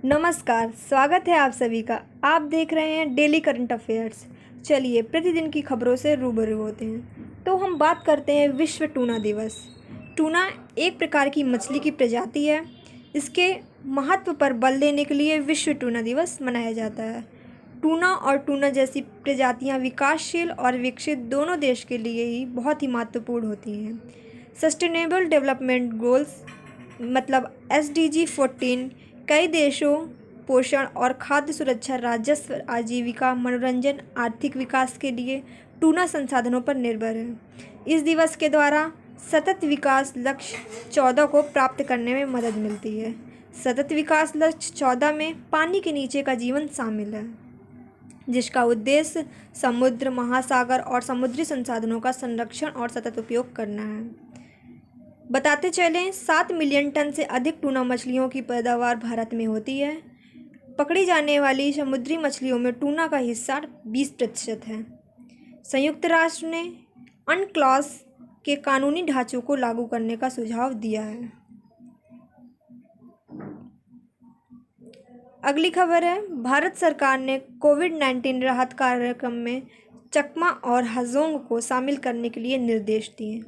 नमस्कार, स्वागत है आप सभी का। आप देख रहे हैं डेली करंट अफेयर्स। चलिए प्रतिदिन की खबरों से रूबरू होते हैं। तो हम बात करते हैं विश्व टूना दिवस। टूना एक प्रकार की मछली की प्रजाति है। इसके महत्व पर बल देने के लिए विश्व टूना दिवस मनाया जाता है। टूना और टूना जैसी प्रजातियां विकासशील और विकसित दोनों देश के लिए ही बहुत ही महत्वपूर्ण होती हैं। सस्टेनेबल डेवलपमेंट गोल्स मतलब SDG 14 कई देशों पोषण और खाद्य सुरक्षा, राजस्व, आजीविका, मनोरंजन, आर्थिक विकास के लिए टूना संसाधनों पर निर्भर है। इस दिवस के द्वारा सतत विकास लक्ष्य 14 को प्राप्त करने में मदद मिलती है। सतत विकास लक्ष्य 14 में पानी के नीचे का जीवन शामिल है, जिसका उद्देश्य समुद्र, महासागर और समुद्री संसाधनों का संरक्षण और सतत उपयोग करना है। बताते चलें, 7 मिलियन टन से अधिक टूना मछलियों की पैदावार भारत में होती है। पकड़ी जाने वाली समुद्री मछलियों में टूना का हिस्सा 20% है। संयुक्त राष्ट्र ने अनक्लॉस के कानूनी ढांचों को लागू करने का सुझाव दिया है। अगली खबर है, भारत सरकार ने कोविड-19 राहत कार्यक्रम में चकमा और हाजोंग को शामिल करने के लिए निर्देश दिए।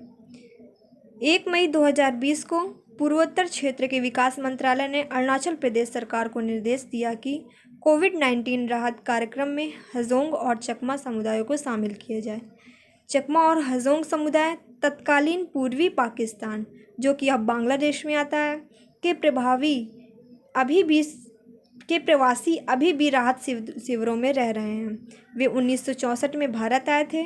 1 मई 2020 को पूर्वोत्तर क्षेत्र के विकास मंत्रालय ने अरुणाचल प्रदेश सरकार को निर्देश दिया कि कोविड-19 राहत कार्यक्रम में हाजोंग और चकमा समुदायों को शामिल किया जाए। चकमा और हाजोंग समुदाय तत्कालीन पूर्वी पाकिस्तान, जो कि अब बांग्लादेश में आता है, के प्रवासी अभी भी राहत शिविरों में रह रहे हैं। वे 1964 में भारत आए थे।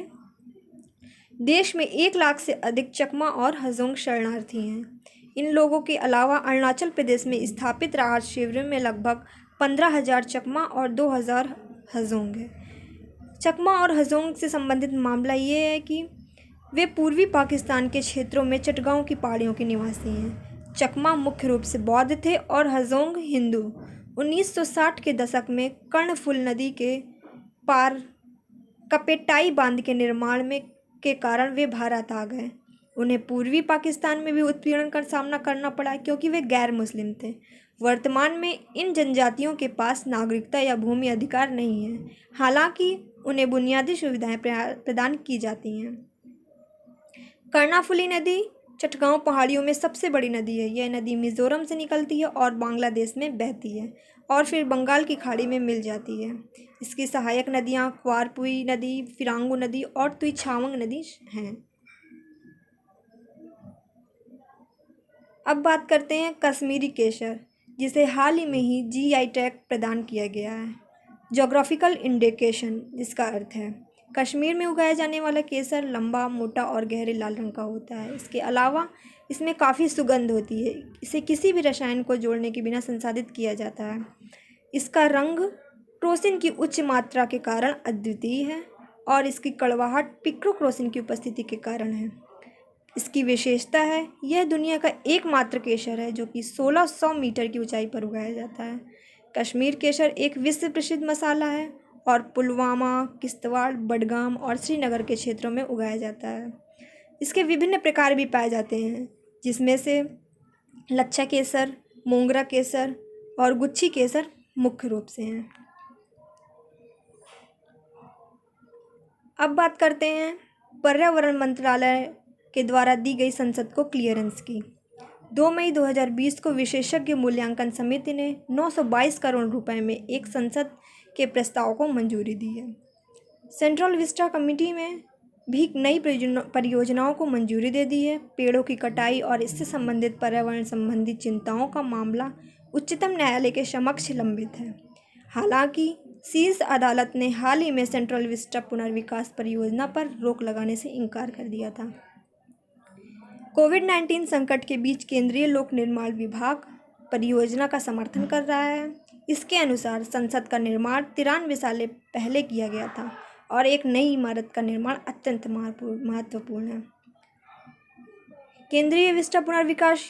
देश में 1 लाख से अधिक चकमा और हाजोंग शरणार्थी हैं। इन लोगों के अलावा अरुणाचल प्रदेश में स्थापित राहत शिविरों में लगभग 15,000 चकमा और 2,000 हाजोंग हैं। चकमा और हाजोंग से संबंधित मामला ये है कि वे पूर्वी पाकिस्तान के क्षेत्रों में चटगांव की पहाड़ियों के निवासी हैं। चकमा मुख्य रूप से बौद्ध थे और हाजोंग हिंदू। 1960 के दशक में कर्णफुल नदी के पार कपेटाई बांध के निर्माण के कारण वे भारत आ गए। उन्हें पूर्वी पाकिस्तान में भी उत्पीड़न का सामना करना पड़ा क्योंकि वे गैर मुस्लिम थे। वर्तमान में इन जनजातियों के पास नागरिकता या भूमि अधिकार नहीं है, हालांकि उन्हें बुनियादी सुविधाएं प्रदान की जाती हैं। कर्णाफुली नदी चटगांव पहाड़ियों में सबसे बड़ी नदी है। यह नदी मिजोरम से निकलती है और बांग्लादेश में बहती है और फिर बंगाल की खाड़ी में मिल जाती है। इसकी सहायक नदियां क्वारपुई नदी, फिरांगू नदी और तुइछावंग नदी हैं। अब बात करते हैं कश्मीरी केसर, जिसे हाल ही में ही GI टैग प्रदान किया गया है। ज्योग्राफिकल इंडिकेशन, जिसका अर्थ है कश्मीर में उगाया जाने वाला केसर लंबा, मोटा और गहरे लाल रंग का होता है। इसके अलावा इसमें काफ़ी सुगंध होती है। इसे किसी भी रसायन को जोड़ने के बिना संसाधित किया जाता है। इसका रंग क्रोसिन की उच्च मात्रा के कारण अद्वितीय है और इसकी कड़वाहट पिक्रोक्रोसिन की उपस्थिति के कारण है। इसकी विशेषता है, यह दुनिया का एकमात्र केसर है जो कि 1600 मीटर की ऊंचाई पर उगाया जाता है। कश्मीर केसर एक विश्व प्रसिद्ध मसाला है और पुलवामा, किश्तवाड़, बडगाम और श्रीनगर के क्षेत्रों में उगाया जाता है। इसके विभिन्न प्रकार भी पाए जाते हैं, जिसमें से लच्छा केसर, मोंगरा केसर और गुच्छी केसर मुख्य रूप से हैं। अब बात करते हैं पर्यावरण मंत्रालय के द्वारा दी गई संसद को क्लियरेंस की। 2 मई 2020 को विशेषज्ञ मूल्यांकन समिति ने 922 करोड़ रुपए में एक संसद के प्रस्ताव को मंजूरी दी है। सेंट्रल विस्टा कमेटी में भी नई परियोजनाओं को मंजूरी दे दी है। पेड़ों की कटाई और इससे संबंधित पर्यावरण संबंधी चिंताओं का मामला उच्चतम न्यायालय के समक्ष लंबित है। हालांकि शीर्ष अदालत ने हाल ही में सेंट्रल विस्टा पुनर्विकास परियोजना पर रोक लगाने से इनकार कर दिया था। कोविड-19 संकट के बीच केंद्रीय लोक निर्माण विभाग परियोजना का समर्थन कर रहा है। इसके अनुसार संसद का निर्माण 93 साल पहले किया गया था और एक नई इमारत का निर्माण अत्यंत महत्वपूर्ण है। केंद्रीय विस्टा पुनर्विकास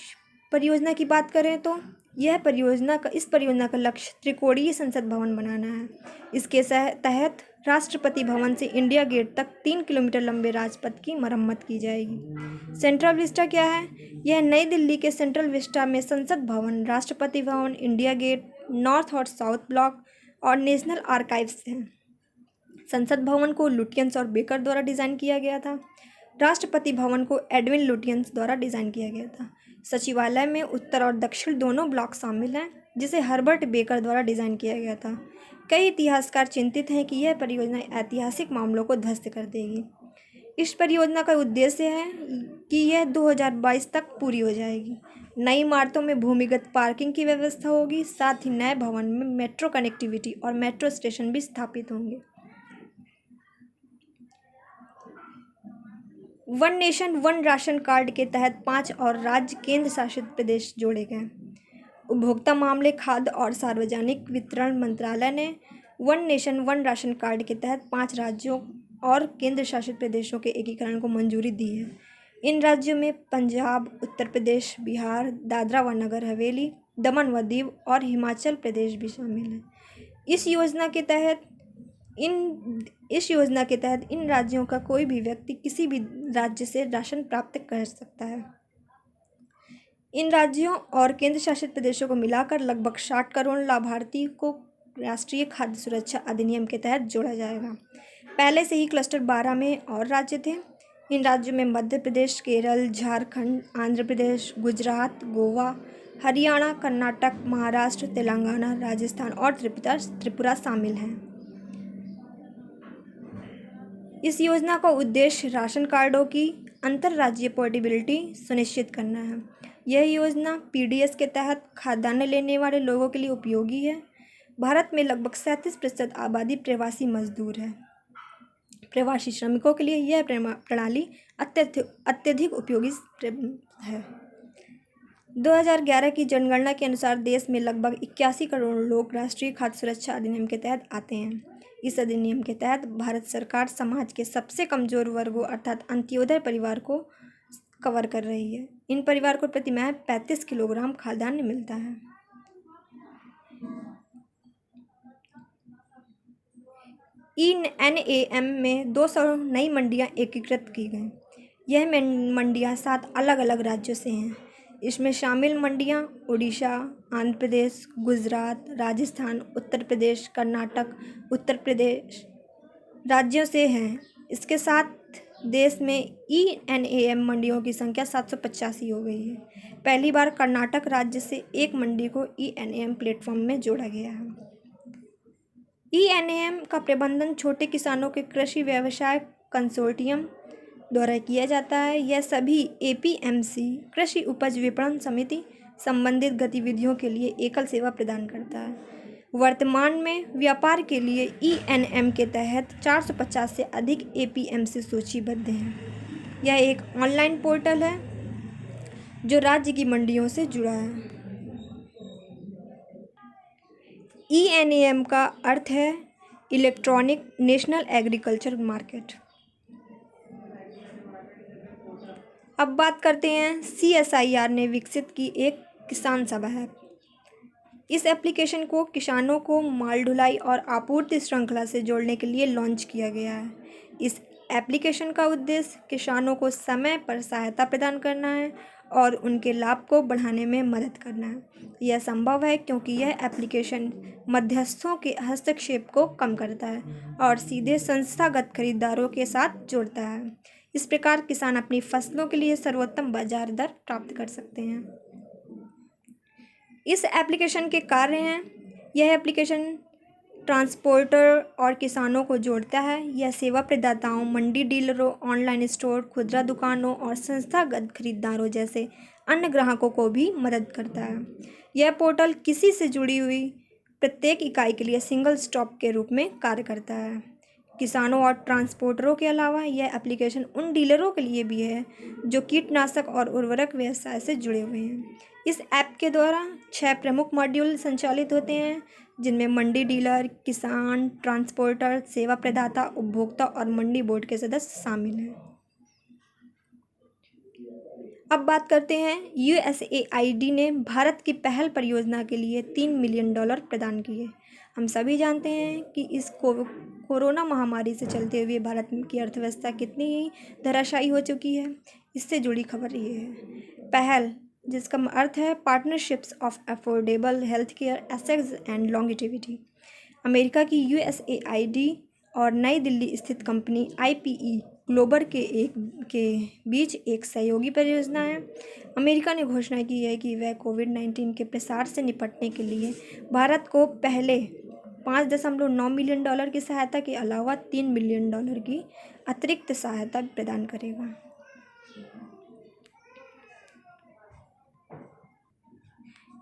परियोजना की बात करें तो इस परियोजना का लक्ष्य त्रिकोणीय संसद भवन बनाना है। इसके तहत राष्ट्रपति भवन से इंडिया गेट तक 3 किलोमीटर लंबे राजपथ की मरम्मत की जाएगी। सेंट्रल विस्टा क्या है? यह नई दिल्ली के सेंट्रल विस्टा में संसद भवन, Rashtrapati Bhavan, India gate, north और साउथ ब्लॉक और नेशनल आर्काइव्स हैं। संसद भवन को लुटियंस और बेकर द्वारा डिज़ाइन किया गया था। राष्ट्रपति भवन को एडविन लुटियंस द्वारा डिज़ाइन किया गया था। सचिवालय में उत्तर और दक्षिण दोनों ब्लॉक शामिल हैं, जिसे हर्बर्ट बेकर द्वारा डिज़ाइन किया गया था। कई इतिहासकार चिंतित हैं कि यह परियोजना ऐतिहासिक मामलों को ध्वस्त कर देगी। इस परियोजना का उद्देश्य है कि यह 2022 तक पूरी हो जाएगी। नई इमारतों में भूमिगत पार्किंग की व्यवस्था होगी, साथ ही नए भवन में मेट्रो कनेक्टिविटी और मेट्रो स्टेशन भी स्थापित होंगे। One nation one ration card के तहत 5 और राज्य केंद्र शासित प्रदेश जोड़े गए। उपभोक्ता मामले, खाद्य और सार्वजनिक वितरण मंत्रालय ने one nation one ration card के तहत 5 राज्यों और केंद्र शासित प्रदेशों के एकीकरण को मंजूरी दी है। इन राज्यों में पंजाब, उत्तर प्रदेश, बिहार, दादरा व नगर हवेली, दमन व दीव और हिमाचल प्रदेश भी शामिल है। इस योजना के तहत इन राज्यों का कोई भी व्यक्ति किसी भी राज्य से राशन प्राप्त कर सकता है। इन राज्यों और केंद्र शासित प्रदेशों को मिलाकर लगभग 60 करोड़ लाभार्थी को राष्ट्रीय खाद्य सुरक्षा अधिनियम के तहत जोड़ा जाएगा। पहले से ही क्लस्टर 12 में और राज्य थे। इन राज्यों में मध्य प्रदेश, केरल, झारखंड, आंध्र प्रदेश, गुजरात, गोवा, हरियाणा, कर्नाटक, महाराष्ट्र, तेलंगाना, राजस्थान और त्रिपुरा शामिल हैं। इस योजना का उद्देश्य राशन कार्डों की अंतर्राज्यीय पोर्टेबिलिटी सुनिश्चित करना है। यह योजना पीडीएस के तहत खाद्यान्न लेने वाले लोगों के लिए उपयोगी है। भारत में लगभग 37% आबादी प्रवासी मजदूर है। प्रवासी श्रमिकों के लिए यह प्रणाली अत्यधिक उपयोगी है। 2011 की जनगणना के अनुसार देश में लगभग 81 करोड़ लोग राष्ट्रीय खाद्य सुरक्षा अधिनियम के तहत आते हैं। इस अधिनियम के तहत भारत सरकार समाज के सबसे कमजोर वर्गों अर्थात अंत्योदय परिवार को कवर कर रही है। इन परिवार को प्रति माह 35 किलोग्राम खाद्यान्न मिलता है। NAM में 200 नई मंडियां एकीकृत की गई। यह मंडियां 7 अलग अलग राज्यों से हैं। इसमें शामिल मंडियां उड़ीसा, आंध्र प्रदेश, गुजरात, राजस्थान, उत्तर प्रदेश, कर्नाटक, उत्तर प्रदेश राज्यों से हैं। इसके साथ देश में NAM मंडियों की संख्या 785 हो गई है। पहली बार कर्नाटक राज्य से एक मंडी को NAM प्लेटफॉर्म में जोड़ा गया है। NAM का प्रबंधन छोटे किसानों के कृषि व्यवसाय कंसोर्टियम द्वारा किया जाता है। यह सभी APMC कृषि उपज विपणन समिति संबंधित गतिविधियों के लिए एकल सेवा प्रदान करता है। वर्तमान में व्यापार के लिए NAM के तहत 450 से अधिक APMC सूचीबद्ध हैं। यह एक ऑनलाइन पोर्टल है जो राज्य की मंडियों से जुड़ा है। NAM का अर्थ है इलेक्ट्रॉनिक नेशनल एग्रीकल्चर मार्केट। अब बात करते हैं CSIR ने विकसित की एक किसान सभा ऐप। इस एप्लीकेशन को किसानों को माल ढुलाई और आपूर्ति श्रृंखला से जोड़ने के लिए लॉन्च किया गया है। इस एप्लीकेशन का उद्देश्य किसानों को समय पर सहायता प्रदान करना है और उनके लाभ को बढ़ाने में मदद करना है। यह संभव है क्योंकि यह एप्लीकेशन मध्यस्थों के हस्तक्षेप को कम करता है और सीधे संस्थागत खरीदारों के साथ जोड़ता है। इस प्रकार किसान अपनी फसलों के लिए सर्वोत्तम बाजार दर प्राप्त कर सकते हैं। इस एप्लीकेशन के कार्य हैं: यह एप्लीकेशन ट्रांसपोर्टर और किसानों को जोड़ता है। यह सेवा प्रदाताओं, मंडी डीलरों, ऑनलाइन स्टोर, खुदरा दुकानों और संस्थागत खरीदारों जैसे अन्य ग्राहकों को भी मदद करता है। यह पोर्टल किसी से जुड़ी हुई प्रत्येक इकाई के लिए सिंगल स्टॉप के रूप में कार्य करता है। किसानों और ट्रांसपोर्टरों के अलावा यह एप्लीकेशन उन डीलरों के लिए भी है जो कीटनाशक और उर्वरक व्यवसाय से जुड़े हुए हैं। इस ऐप के द्वारा 6 प्रमुख मॉड्यूल संचालित होते हैं, जिनमें मंडी डीलर, किसान, ट्रांसपोर्टर, सेवा प्रदाता, उपभोक्ता और मंडी बोर्ड के सदस्य शामिल हैं। अब बात करते हैं USAID ने भारत की पहल परियोजना के लिए $3 मिलियन प्रदान किए। हम सभी जानते हैं कि इस कोरोना महामारी से चलते हुए भारत की अर्थव्यवस्था कितनी ही धराशायी हो चुकी है। इससे जुड़ी खबर ये है। पहल जिसका अर्थ है partnerships of affordable health care assets and longevity. America की USAID और नई दिल्ली स्थित कंपनी IPE ग्लोबल के बीच एक सहयोगी परियोजना है। अमेरिका ने घोषणा की है कि वह कोविड-19 के प्रसार से निपटने के लिए भारत को पहले $5.9 मिलियन की सहायता के अलावा $3 मिलियन की अतिरिक्त सहायता प्रदान करेगा।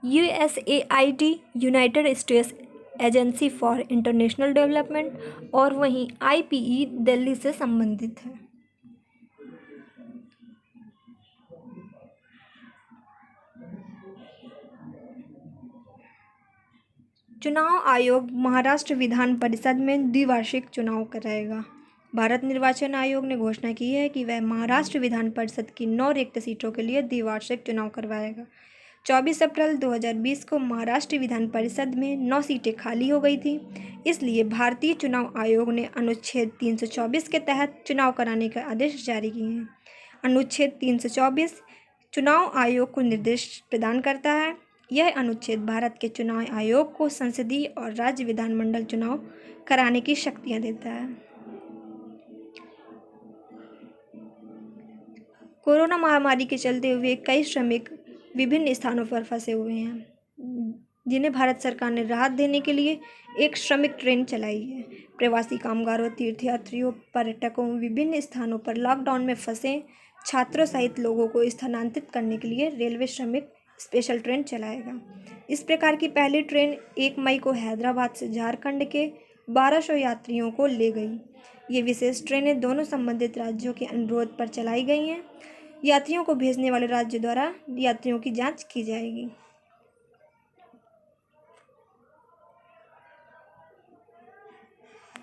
USAID United states agency for international development और वहीं IPE दिल्ली से संबंधित है। चुनाव आयोग महाराष्ट्र विधान परिषद में द्विवार्षिक चुनाव कराएगा। भारत निर्वाचन आयोग ने घोषणा की है कि वह महाराष्ट्र विधान परिषद की 9 रिक्त सीटों के लिए द्विवार्षिक चुनाव करवाएगा। 24 अप्रैल 2020 को महाराष्ट्र विधान परिषद में 9 सीटें खाली हो गई थी, इसलिए भारतीय चुनाव आयोग ने अनुच्छेद 324 के तहत चुनाव कराने के आदेश जारी किए हैं। अनुच्छेद 324 चुनाव आयोग को निर्देश प्रदान करता है। यह अनुच्छेद भारत के चुनाव आयोग को संसदीय और राज्य विधानमंडल चुनाव कराने की शक्तियां देता है। कोरोना महामारी के चलते हुए कई श्रमिक विभिन्न स्थानों पर फंसे हुए हैं, जिन्हें भारत सरकार ने राहत देने के लिए एक श्रमिक ट्रेन चलाई है। प्रवासी कामगारों, तीर्थयात्रियों, पर्यटकों, विभिन्न स्थानों पर लॉकडाउन में फंसे छात्रों सहित लोगों को स्थानांतरित करने के लिए रेलवे श्रमिक स्पेशल ट्रेन चलाएगा। इस प्रकार की पहली ट्रेन 1 मई को हैदराबाद से झारखंड के 1200 यात्रियों को ले गई। ये विशेष ट्रेनें दोनों संबंधित राज्यों के अनुरोध पर चलाई गई हैं। यात्रियों को भेजने वाले राज्य द्वारा यात्रियों की जांच की जाएगी।